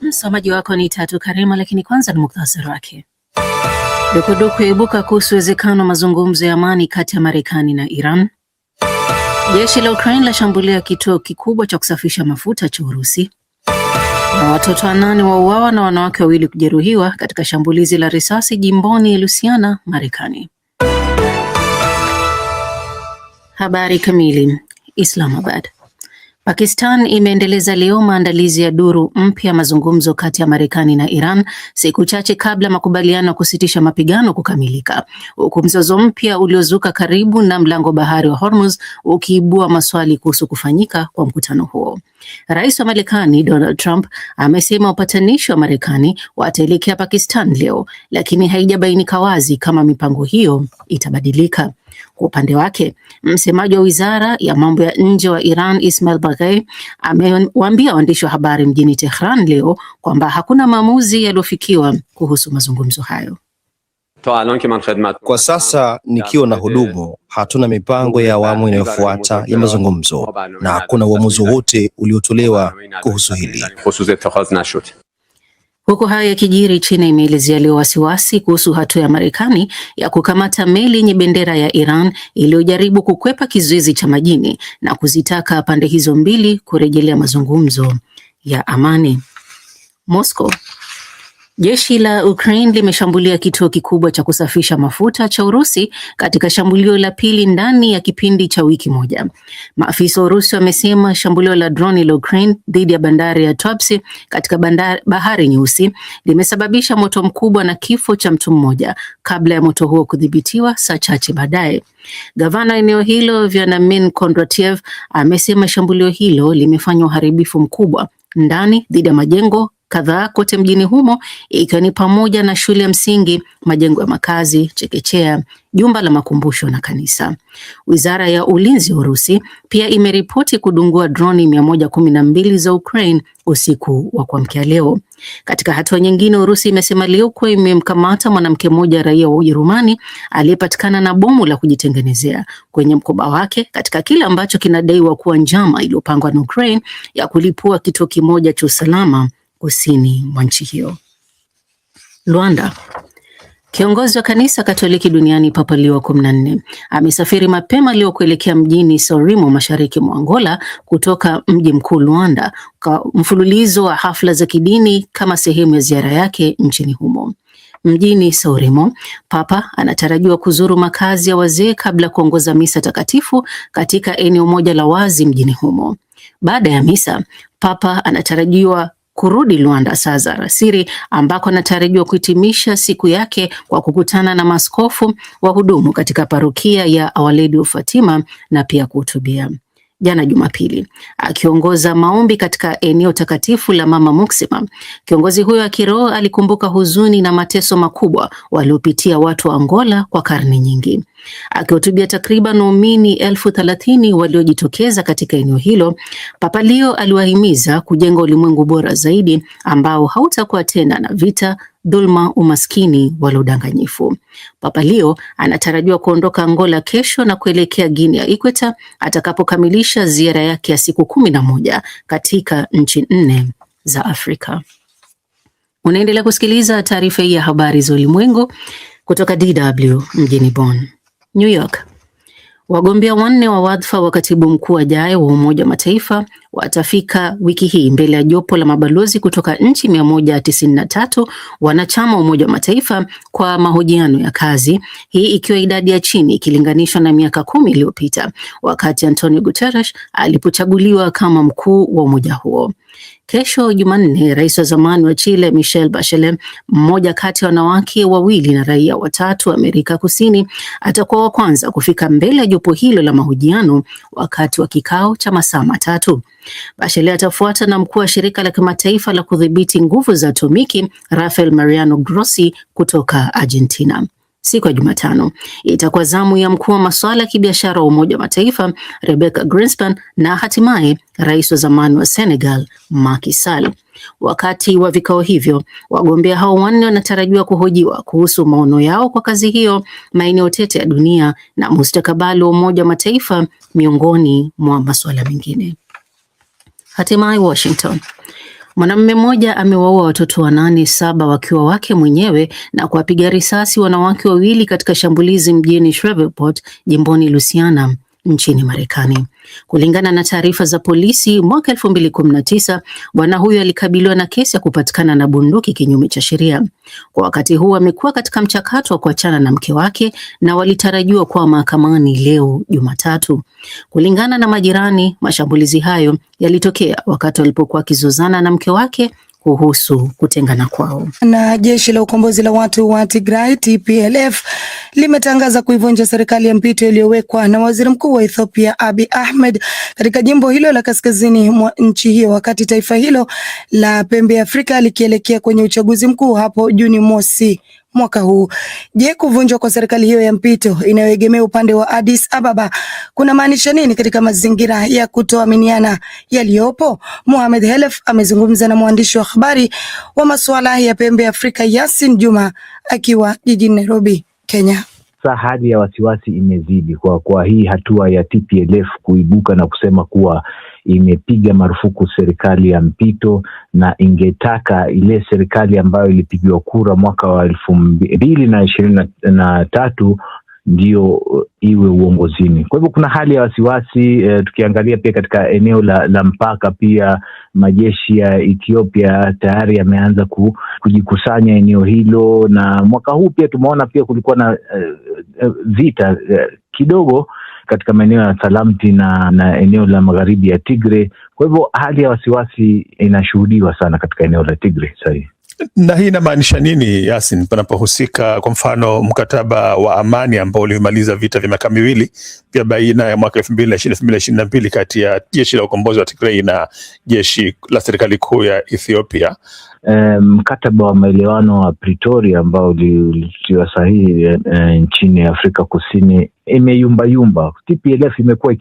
Msomaji wako ni Tatu Karema, lakini kwanza ni mukhtasari wake. Dukuduku yaibuka kuhusu uwezekano wa mazungumzo ya amani kati ya Marekani na Iran. Jeshi la Ukraine lashambulia kituo kikubwa cha kusafisha mafuta cha Urusi. Na watoto 8 wauawa na wanawake 2 kujeruhiwa katika shambulizi la risasi jimboni Louisiana, Marekani. Habari kamili. Islamabad. Pakistan imeendeleza leo maandalizi ya duru mpya mazungumzo kati ya Marekani na Iran siku chache kabla makubaliano ya kusitisha mapigano kukamilika, huku mzozo mpya uliozuka karibu na mlango bahari wa Hormuz ukiibua maswali kuhusu kufanyika kwa mkutano huo. Rais wa Marekani Donald Trump amesema upatanishi wa Marekani wataelekea Pakistan leo, lakini haijabainika wazi kama mipango hiyo itabadilika. Kwa upande wake, msemaji wa wizara ya mambo ya nje wa Iran Ismail Baghai amewaambia waandishi wa habari mjini Tehran leo kwamba hakuna maamuzi yaliyofikiwa kuhusu mazungumzo hayo. Kwa sasa nikiwa na hudumu, hatuna mipango ya awamu inayofuata ya mazungumzo na hakuna uamuzi wote uliotolewa kuhusu hili. Huku hayo yakijiri, China imeelezea leo wasiwasi kuhusu hatua ya Marekani ya kukamata meli yenye bendera ya Iran iliyojaribu kukwepa kizuizi cha majini na kuzitaka pande hizo mbili kurejelea mazungumzo ya amani. Moscow. Jeshi la Ukraine limeshambulia kituo kikubwa cha kusafisha mafuta cha Urusi katika shambulio la pili ndani ya kipindi cha wiki moja. Maafisa wa Urusi wamesema shambulio la droni la Ukraine dhidi ya bandari ya Tuapse katika Bahari Nyeusi limesababisha moto mkubwa na kifo cha mtu mmoja kabla ya moto huo kudhibitiwa saa chache baadaye. Gavana eneo hilo Vyacheslav Kondratiev amesema shambulio hilo limefanya uharibifu mkubwa ndani dhidi ya majengo kadhaa kote mjini humo, ikiwa ni pamoja na shule ya msingi, majengo ya makazi, chekechea, jumba la makumbusho na kanisa. Wizara ya ulinzi wa Urusi pia imeripoti kudungua droni 112 za Ukraine usiku wa kuamkia leo. Katika hatua nyingine, Urusi imesema leo kuwa imemkamata mwanamke mmoja raia wa Ujerumani aliyepatikana na bomu la kujitengenezea kwenye mkoba wake katika kile ambacho kinadaiwa kuwa njama iliyopangwa na Ukraine ya kulipua kituo kimoja cha usalama kusini mwa nchi hiyo. Luanda. Kiongozi wa kanisa Katoliki duniani Papa Leo wa 14 amesafiri mapema leo kuelekea mjini Sorimo mashariki mwa Angola kutoka mji mkuu Luanda kwa mfululizo wa hafla za kidini kama sehemu ya ziara yake nchini humo. Mjini Sorimo, Papa anatarajiwa kuzuru makazi ya wazee kabla ya kuongoza misa takatifu katika eneo moja la wazi mjini humo. Baada ya misa, Papa anatarajiwa kurudi Luanda saa za alasiri ambako anatarajiwa kuhitimisha siku yake kwa kukutana na maaskofu wa hudumu katika parokia ya Our Lady of Fatima na pia kuhutubia. Jana Jumapili, akiongoza maombi katika eneo takatifu la Mama Muksima, kiongozi huyo wa kiroho alikumbuka huzuni na mateso makubwa waliopitia watu wa Angola kwa karne nyingi. Akihutubia takriban waumini 30,000 waliojitokeza katika eneo hilo, Papa Leo aliwahimiza kujenga ulimwengu bora zaidi ambao hautakuwa tena na vita, dhulma, umaskini wala udanganyifu. Papa Leo anatarajiwa kuondoka Angola kesho na kuelekea Guinea Ikweta atakapokamilisha ziara yake ya siku 11 katika nchi 4 za Afrika. Unaendelea kusikiliza taarifa hii ya habari za ulimwengu kutoka DW mjini Bonn. New York. Wagombea 4 wa wadhifa wa katibu mkuu ajaye wa Umoja wa Mataifa watafika wiki hii mbele ya jopo la mabalozi kutoka nchi 193 wanachama wa Umoja wa Mataifa kwa mahojiano ya kazi, hii ikiwa idadi ya chini ikilinganishwa na miaka 10 iliyopita wakati Antonio Guterres alipochaguliwa kama mkuu wa umoja huo. Kesho Jumanne, rais wa zamani wa Chile Michelle Bachelet, mmoja kati ya wanawake 2 na raia 3 wa Amerika Kusini, atakuwa wa kwanza kufika mbele ya jopo hilo la mahojiano wakati wa kikao cha masaa 3. Bachelet atafuata na mkuu wa shirika la kimataifa la kudhibiti nguvu za atomiki Rafael Mariano Grossi kutoka Argentina. Siku ya Jumatano itakuwa zamu ya mkuu wa masuala ya kibiashara wa Umoja wa Mataifa Rebecca Greenspan na hatimaye rais wa zamani wa Senegal Macky Sall. Wakati wa vikao hivyo, wagombea hao 4 wanatarajiwa kuhojiwa kuhusu maono yao kwa kazi hiyo, maeneo tete ya dunia na mustakabali wa Umoja wa Mataifa miongoni mwa masuala mengine. Hatimaye Washington. Mwanamume mmoja amewaua watoto 8, 7 wakiwa wake mwenyewe na kuwapiga risasi wanawake 2 katika shambulizi mjini Shreveport, jimboni Louisiana nchini Marekani. Kulingana na taarifa za polisi, mwaka 2019 bwana huyo alikabiliwa na kesi ya kupatikana na bunduki kinyume cha sheria. Kwa wakati huu amekuwa katika mchakato wa kuachana na mke wake na walitarajiwa kuwa mahakamani leo Jumatatu. Kulingana na majirani, mashambulizi hayo yalitokea wakati walipokuwa wakizozana na mke wake kuhusu kutengana kwao. Na jeshi la ukombozi la watu wa Tigray TPLF limetangaza kuivunja serikali ya mpito iliyowekwa na waziri mkuu wa Ethiopia Abiy Ahmed katika jimbo hilo la kaskazini mwa nchi hiyo, wakati taifa hilo la pembe ya Afrika likielekea kwenye uchaguzi mkuu hapo Juni mosi mwaka huu. Je, kuvunjwa kwa serikali hiyo ya mpito inayoegemea upande wa Addis Ababa kuna maanisha nini katika mazingira ya kutoaminiana yaliyopo? Mohamed Helef amezungumza na mwandishi wa habari wa masuala ya pembe ya Afrika Yasin Juma akiwa jijini Nairobi, Kenya. Hali ya wasiwasi imezidi kwa hii hatua ya TPLF kuibuka na kusema kuwa imepiga marufuku serikali ya mpito na ingetaka ile serikali ambayo ilipigiwa kura mwaka wa 2023 ndio iwe uongozini. Kwa hivyo kuna hali ya wasiwasi. Tukiangalia pia katika eneo la mpaka, pia majeshi ya Ethiopia tayari yameanza kujikusanya eneo hilo, na mwaka huu pia tumeona pia kulikuwa na vita kidogo katika maeneo ya Salamti na eneo la magharibi ya Tigray. Kwa hivyo hali ya wasiwasi inashuhudiwa sana katika eneo la Tigray sasa. Na hii inamaanisha nini, Yasin, panapohusika kwa mfano mkataba wa amani ambao ulimaliza vita vya miaka miwili pia baina ya mwaka 2022 kati ya jeshi la ukombozi wa Tigray na jeshi la serikali kuu ya Ethiopia? Mkataba wa maelewano wa Pretoria ambao ulitiwa sahihi nchini Afrika Kusini imeyumba. TPLF imekuwa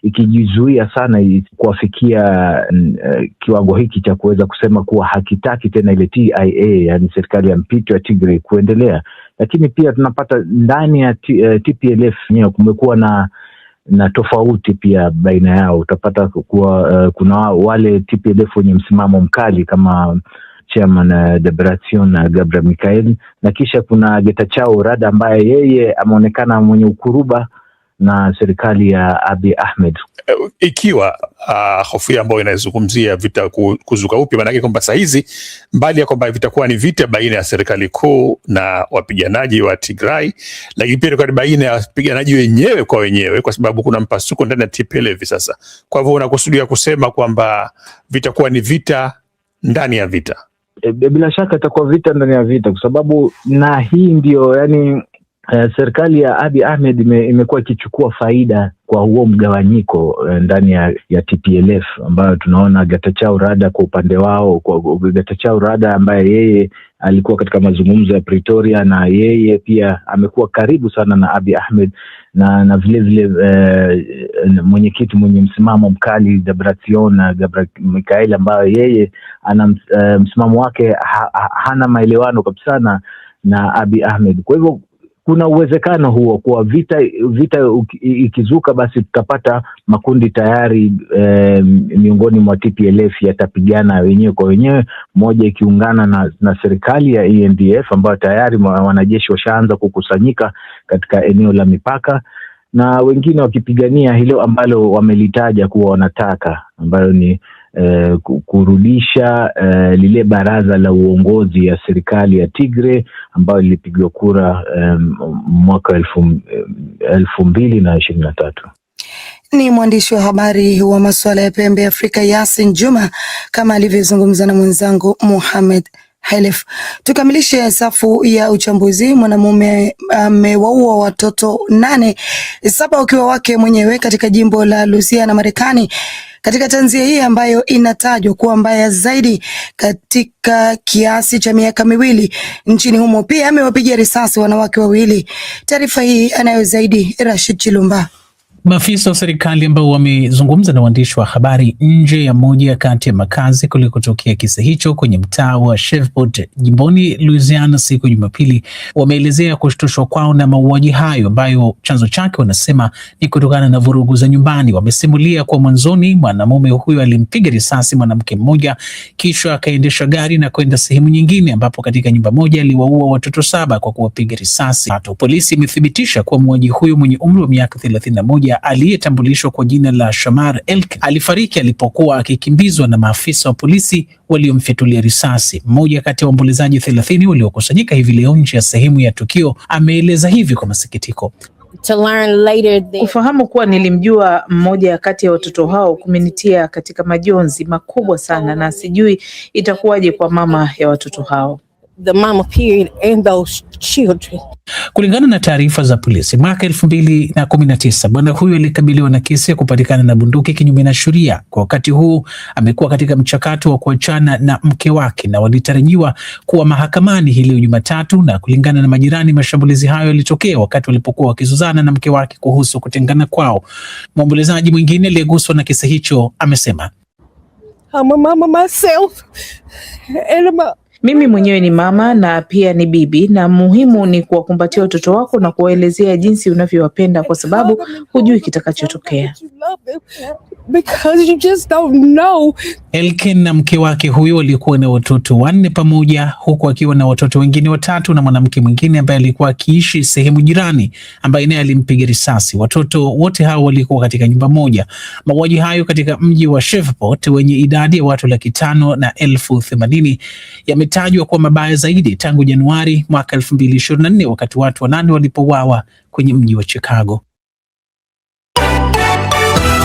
ikijizuia sana kuafikia kiwango hiki cha kuweza kusema kuwa hakitaki tena ile TIA, yani serikali ya mpito ya Tigray kuendelea. Lakini pia tunapata ndani ya TPLF kumekuwa na tofauti pia baina yao. Utapata kuwa kuna wale TPLF wenye msimamo mkali kama chairman Debretsion na Gabra Mikael, na kisha kuna Getachew Rada ambaye yeye ameonekana mwenye ukuruba na serikali ya Abiy Ahmed. Ikiwa hofu ambayo inazungumzia vita kuzuka upya, maana yake kwamba saa hizi mbali ya kwamba vitakuwa ni vita baina ya serikali kuu na wapiganaji wa Tigray, lakini pia ni baina ya wapiganaji wenyewe kwa wenyewe, kwa sababu kuna mpasuko ndani ya TPLF hivi sasa. Kwa hivyo unakusudia kusema kwamba vitakuwa ni vita ndani ya vita? Bila shaka itakuwa vita ndani ya vita, kwa sababu na hii ndio yani serikali ya Abiy Ahmed imekuwa ikichukua faida kwa huo mgawanyiko ndani ya TPLF, ambayo tunaona Getachew Rada kwa upande wao, kwa Getachew Rada ambaye yeye alikuwa katika mazungumzo ya Pretoria, na yeye pia amekuwa karibu sana na Abiy Ahmed, na vile mwenyekiti mwenye msimamo mkali Debretsion na Gabra Mikael ambaye yeye ana msimamo wake hana maelewano kabisa na Abiy Ahmed. Kwa hivyo kuna uwezekano huo kwa vita ikizuka, basi tutapata makundi tayari miongoni mwa TPLF yatapigana wenyewe kwa wenyewe, moja ikiungana na serikali ya ENDF ambayo tayari wanajeshi washaanza kukusanyika katika eneo la mipaka, na wengine wakipigania hilo ambalo wamelitaja kuwa wanataka, ambayo ni kurudisha lile baraza la uongozi ya serikali ya Tigray ambayo lilipigwa kura mwaka 2023. Ni mwandishi wa habari wa masuala ya pembe Afrika Yasin Juma, kama alivyozungumza na mwenzangu Mohamed Helef. Tukamilishe safu ya uchambuzi. Mwanamume amewaua watoto 8, 7 ukiwa wake mwenyewe katika jimbo la Louisiana, Marekani, katika tanzia hii ambayo inatajwa kuwa mbaya zaidi katika kiasi cha miaka miwili nchini humo. Pia amewapigia risasi wanawake 2. Taarifa hii anayo zaidi Rashid Chilumba. Maafisa wa serikali ambao wamezungumza na waandishi wa habari nje ya moja kati ya makazi kulikotokea kisa hicho kwenye mtaa wa Shreveport jimboni Louisiana siku ya Jumapili wameelezea kushtushwa kwao na mauaji hayo ambayo chanzo chake wanasema ni kutokana na vurugu za nyumbani. Wamesimulia kwa mwanzoni mwanamume huyo alimpiga risasi mwanamke mmoja kisha akaendesha gari na kwenda sehemu nyingine ambapo katika nyumba moja aliwaua watoto 7 kwa kuwapiga risasi. Polisi imethibitisha kuwa muuaji huyo mwenye umri wa miaka 31 aliyetambulishwa kwa jina la Shamar Elk alifariki alipokuwa akikimbizwa na maafisa wa polisi waliomfyatulia risasi. Mmoja kati ya waombolezaji 30 waliokusanyika hivi leo nje ya sehemu ya tukio ameeleza hivi kwa masikitiko. Kufahamu kuwa nilimjua mmoja kati ya watoto hao kumenitia katika majonzi makubwa sana, na sijui itakuwaje kwa mama ya watoto hao. The mama period and those children. Kulingana na taarifa za polisi, mwaka 2019 bwana huyo alikabiliwa na kesi ya kupatikana na bunduki kinyume na sheria. Kwa wakati huu amekuwa katika mchakato wa kuachana na mke wake na walitarajiwa kuwa mahakamani hii leo Jumatatu, na kulingana na majirani, mashambulizi hayo yalitokea wakati walipokuwa wakizozana na mke wake kuhusu kutengana kwao. Mwombolezaji mwingine aliyeguswa na kisa hicho amesema, I'm a mama myself and mimi mwenyewe ni mama na pia ni bibi, na muhimu ni kuwakumbatia watoto wako na kuwaelezea jinsi unavyowapenda kwa sababu hujui kitakachotokea. Elken na mke wake huyo walikuwa na watoto 4 pamoja, huku akiwa na watoto wengine 3 na mwanamke mwingine ambaye alikuwa akiishi sehemu jirani ambaye naye alimpiga risasi. Watoto wote hao walikuwa katika nyumba moja. Mauaji hayo katika mji wa Shreveport wenye idadi ya watu 580,000 yametajwa kuwa mabaya zaidi tangu Januari mwaka 2024 wakati watu 8 walipouawa kwenye mji wa Chicago.